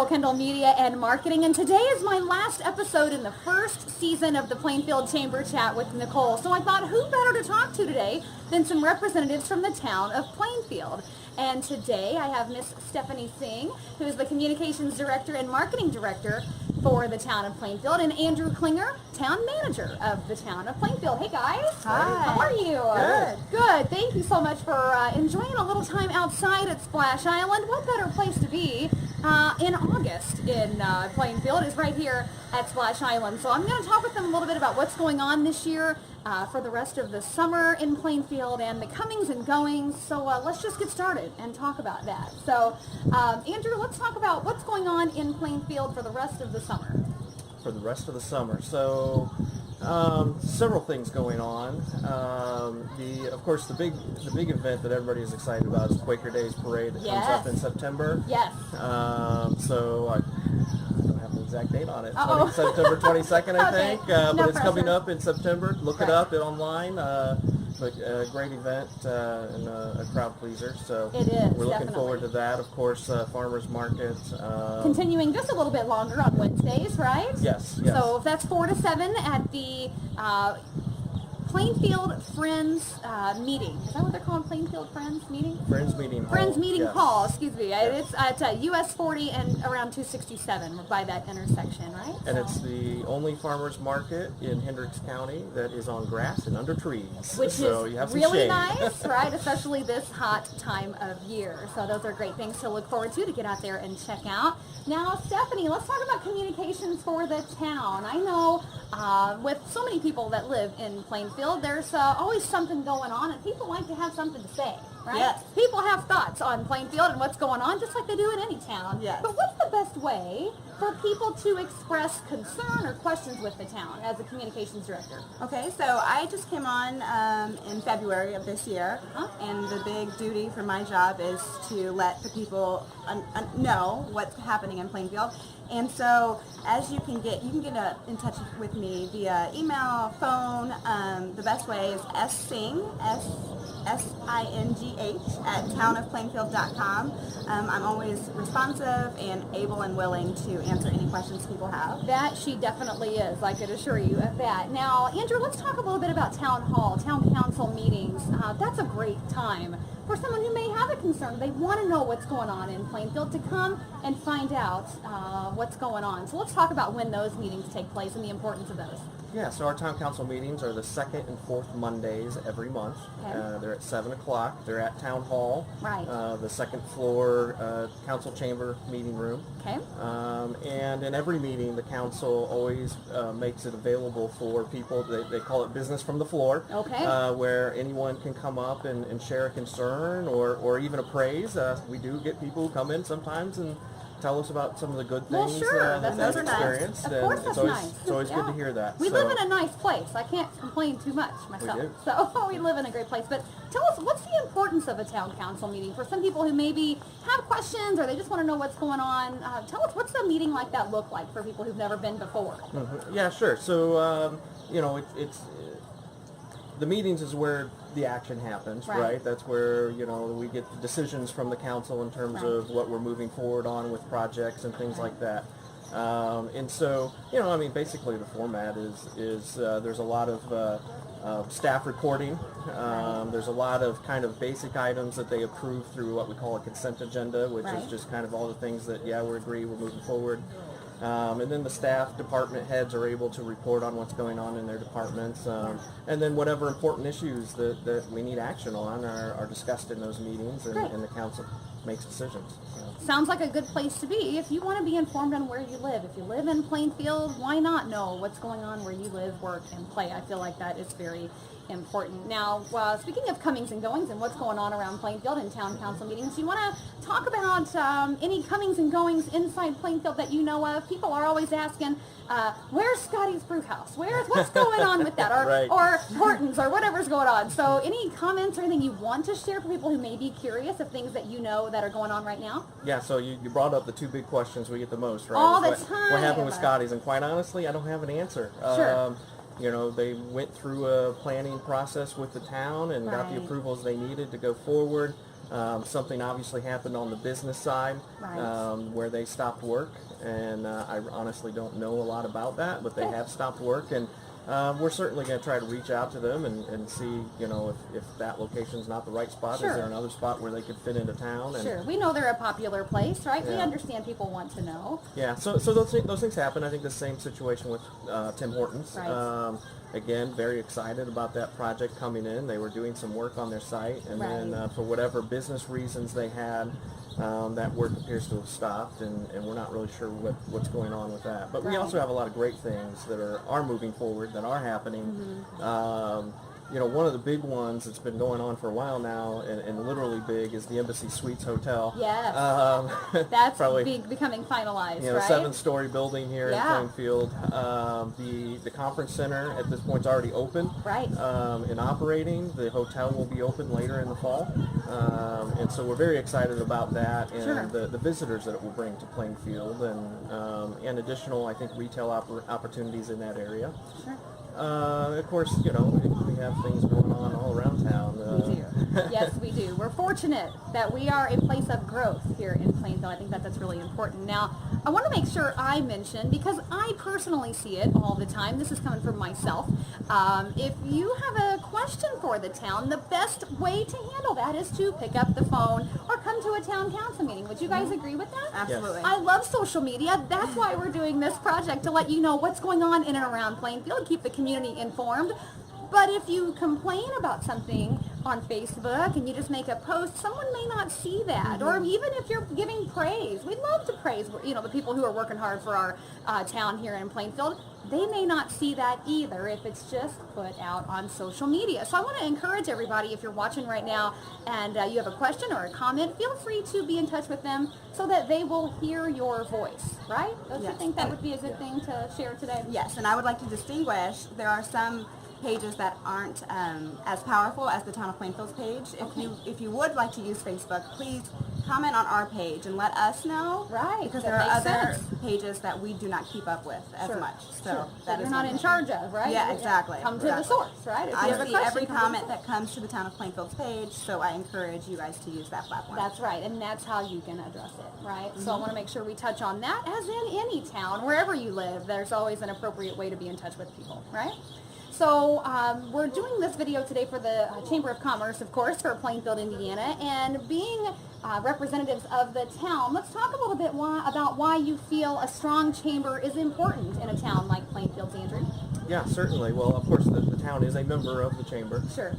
Nicole Kendall, Media and Marketing, and today is my last episode in the first season of the Plainfield Chamber Chat with Nicole. So I thought, who better to talk to today than some representatives from the town of Plainfield. And today I have Miss Stephanie Singh, who is the Communications Director and Marketing Director for the town of Plainfield, and Andrew Klinger, Town Manager of the town of Plainfield. Hey guys. Hi. How are you? Good. Good. Thank you so much for enjoying a little time outside at Splash Island. What better place to be in August in Plainfield is right here at Splash Island. So I'm going to talk with them a little bit about what's going on this year for the rest of the summer in Plainfield and the comings and goings. So let's just get started and talk about that. So Andrew, let's talk about what's going on in Plainfield for the rest of the summer. For the rest of the summer. So several things going on. Of course, the big event that everybody is excited about is Quaker Days Parade that comes up in September. Yes. So I don't have the exact date on it. September 22nd, I think. But it's coming up in September. Look it up online. But a great event and a crowd pleaser. So it is. We're looking forward to that. Of course, farmers market. Continuing just a little bit longer on Wednesdays, right? Yes. So that's 4 to 7 at the Plainfield Friends meeting. Is that what they're called? Plainfield Friends meeting? Friends meeting hall. Friends meeting hall, excuse me. Yes. It's at US 40 and around 267 by that intersection, right? And it's the only farmers market in Hendricks County that is on grass and under trees. Which so is you have some really shade. nice, right? Especially this hot time of year. So those are great things to look forward to get out there and check out. Now, Stephanie, let's talk about communications for the town. I know with so many people that live in Plainfield, there's always something going on, and people like to have something to say, right? Yes. People have thoughts on Plainfield and what's going on, just like they do in any town. Yes. But what's the best way for people to express concern or questions with the town as a communications director? Okay, so I just came on in February of this year, and the big duty for my job is to let the people know what's happening in Plainfield. And so, as you can get in touch with me via email, phone. The best way is ssingh, S-I-N-G-H, at townofplainfield.com. I'm always responsive and able and willing to answer any questions people have. That she definitely is, I could assure you of that. Now, Andrew, let's talk a little bit about town hall, town council meetings. That's a great time for someone who may have a concern. They want to know what's going on in Plainfield to come and find out what's going on. So let's talk about when those meetings take place and the importance of those. Yeah, so our town council meetings are the second and fourth Mondays every month. Okay. They're at 7 o'clock. They're at Town Hall, Right. The second floor council chamber meeting room. Okay. And in every meeting, the council always makes it available for people. They call it business from the floor, Okay. where anyone can come up and share a concern or even a praise. We do get people who come in sometimes and tell us about some of the good Well, things sure. that Those they've are nice. experienced. Of And course that's nice. It's always good to hear that. We So- live in a nice place. I can't complain too much myself. do. So we live in a great place. But tell us, what's the importance of a town council meeting for some people who maybe have questions or they just want to know what's going on? Tell us, what's the meeting like that look like for people who've never been before? Mm-hmm. Yeah, sure. So, it's the meetings is where the action happens, right? That's where, we get the decisions from the council in terms of what we're moving forward on with projects and things like that. And so, basically the format is there's a lot of staff reporting. There's a lot of kind of basic items that they approve through what we call a consent agenda, which is just kind of all the things that, we agree, we're moving forward. And then the staff department heads are able to report on what's going on in their departments. And then whatever important issues that we need action on are discussed in those meetings, and the council makes decisions. Sounds like a good place to be if you want to be informed on where you live. If you live in Plainfield, why not know what's going on where you live, work, and play? I feel like that is very important. Now, speaking of comings and goings and what's going on around Plainfield and town council meetings, you want to talk about any comings and goings inside Plainfield that you know of? People are always asking, where's Scottys Brew House? What's going on with that? Or Hortons or whatever's going on. So any comments or anything you want to share for people who may be curious of things that you know that are going on right now? Yeah, so you brought up the two big questions we get the most, right? All the time. What happened with Scottys? And quite honestly, I don't have an answer. Sure. They went through a planning process with the town and got the approvals they needed to go forward. Something obviously happened on the business side, where they stopped work, and I honestly don't know a lot about that, but they have stopped work, and we're certainly going to try to reach out to them and see, if that location is not the right spot. Sure. Is there another spot where they could fit into town? And, sure. We know they're a popular place, right? We Yeah. understand people want to know. Yeah, so those things happen. I think the same situation with Tim Hortons. Right. Again, very excited about that project coming in. They were doing some work on their site, and then for whatever business reasons they had, that work appears to have stopped, and we're not really sure what's going on with that. But we also have a lot of great things that are moving forward, that are happening. One of the big ones that's been going on for a while now, and literally big, is the Embassy Suites Hotel. Yes. That's probably becoming finalized, right? 7-story building here in Plainfield. The conference center at this point is already open. Right. And operating. The hotel will be open later in the fall. And so we're very excited about that, and the visitors that it will bring to Plainfield, and additional, I think, retail opportunities in that area. Sure. Of course, we have things going on all around town. We do. Yes, we do. We're fortunate that we are a place of growth here in Plainfield. I think that's really important. Now, I want to make sure I mention, because I personally see it all the time, this is coming from myself, if you have a question for the town, the best way to handle that is to pick up the phone or come to a town council meeting. Would you guys agree with that? Absolutely. I love social media. That's why we're doing this project, to let you know what's going on in and around Plainfield, keep the community informed. But if you complain about something on Facebook and you just make a post, someone may not see that. Or even if you're giving praise, we love to praise, the people who are working hard for our town here in Plainfield. They may not see that either if it's just put out on social media. So I want to encourage everybody, if you're watching right now and you have a question or a comment, feel free to be in touch with them so that they will hear your voice, right? Don't you think that would be a good thing to share today? Yes, and I would like to distinguish, there are some pages that aren't as powerful as the Town of Plainfield's page. If you would like to use Facebook, please comment on our page and let us know. Right. Because that there are makes other sense. pages that we do not keep up with as much. So that you're is not one in thing. charge of, right? Yeah, exactly. Come to the source, right? If you have a I see question, every come to the comment source. that comes to the Town of Plainfield's page, so I encourage you guys to use that platform. That's right, and that's how you can address it, right? So I want to make sure we touch on that. As in any town, wherever you live, there's always an appropriate way to be in touch with people, right? So we're doing this video today for the Chamber of Commerce, of course, for Plainfield, Indiana, and being representatives of the town, let's talk a little bit about why you feel a strong chamber is important in a town like Plainfield, Andrew. Yeah, certainly. Well, of course, the town is a member of the chamber. Sure.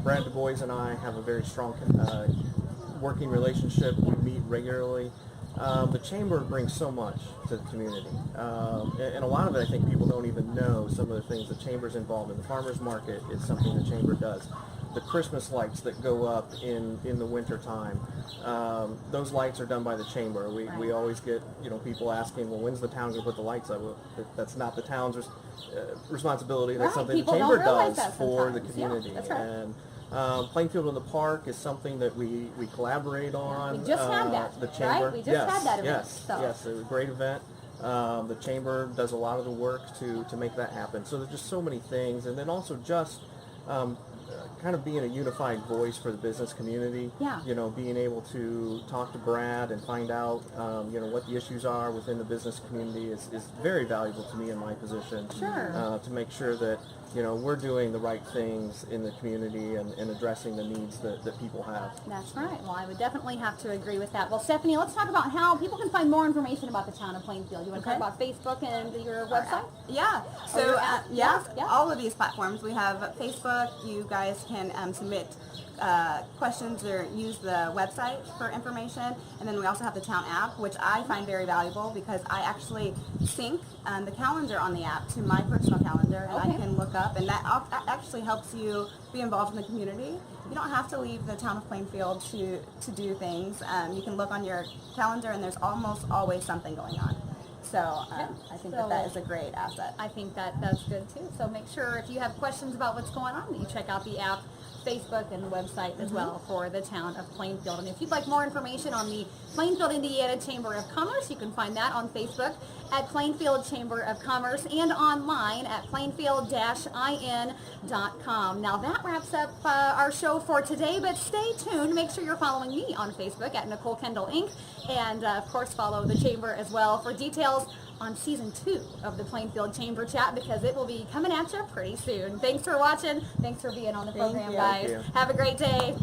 Brad Du Bois and I have a very strong working relationship. We meet regularly. The chamber brings so much to the community, and a lot of it I think people don't even know. Some of the things the chamber's involved in. The farmers market is something the chamber does. The Christmas lights that go up in the winter time, those lights are done by the chamber. We always get people asking, well, when's the town going to put the lights up? Well, that's not the town's responsibility. That's something People the chamber don't realize does that for the sometimes. community. Yeah, that's right. And Plainfield in the Park is something that we collaborate on. We just had that, the chamber. right? We just had that event. Yes, it was a great event. The chamber does a lot of the work to make that happen. So there's just so many things, and then also just kind of being a unified voice for the business community. Yeah. Being able to talk to Brad and find out what the issues are within the business community is very valuable to me in my position. Sure. To make sure that we're doing the right things in the community and addressing the needs that people have. That's right. Well, I would definitely have to agree with that. Well, Stephanie, let's talk about how people can find more information about the town of Plainfield. You want to talk about Facebook and your website? Yeah. So, your app? Yeah. all of these platforms. We have Facebook. You guys can submit questions or use the website for information. And then we also have the town app, which I find very valuable because I actually sync the calendar on the app to my personal calendar, and I can look up, and that actually helps you be involved in the community. You don't have to leave the town of Plainfield to do things. You can look on your calendar, and there's almost always something going on. So I think that is a great asset. I think that's good too. So make sure if you have questions about what's going on, that you check out the app, Facebook, and the website as well for the Town of Plainfield. And if you'd like more information on the Plainfield, Indiana Chamber of Commerce, you can find that on Facebook at Plainfield Chamber of Commerce and online at plainfield-in.com. Now that wraps up our show for today, but stay tuned. Make sure you're following me on Facebook at Nicole Kendall Inc. And of course follow the Chamber as well for details on season 2 of the Plainfield Chamber Chat, because it will be coming at you pretty soon. Thanks for watching. Thanks for being on the program, guys. Thank you. Have a great day.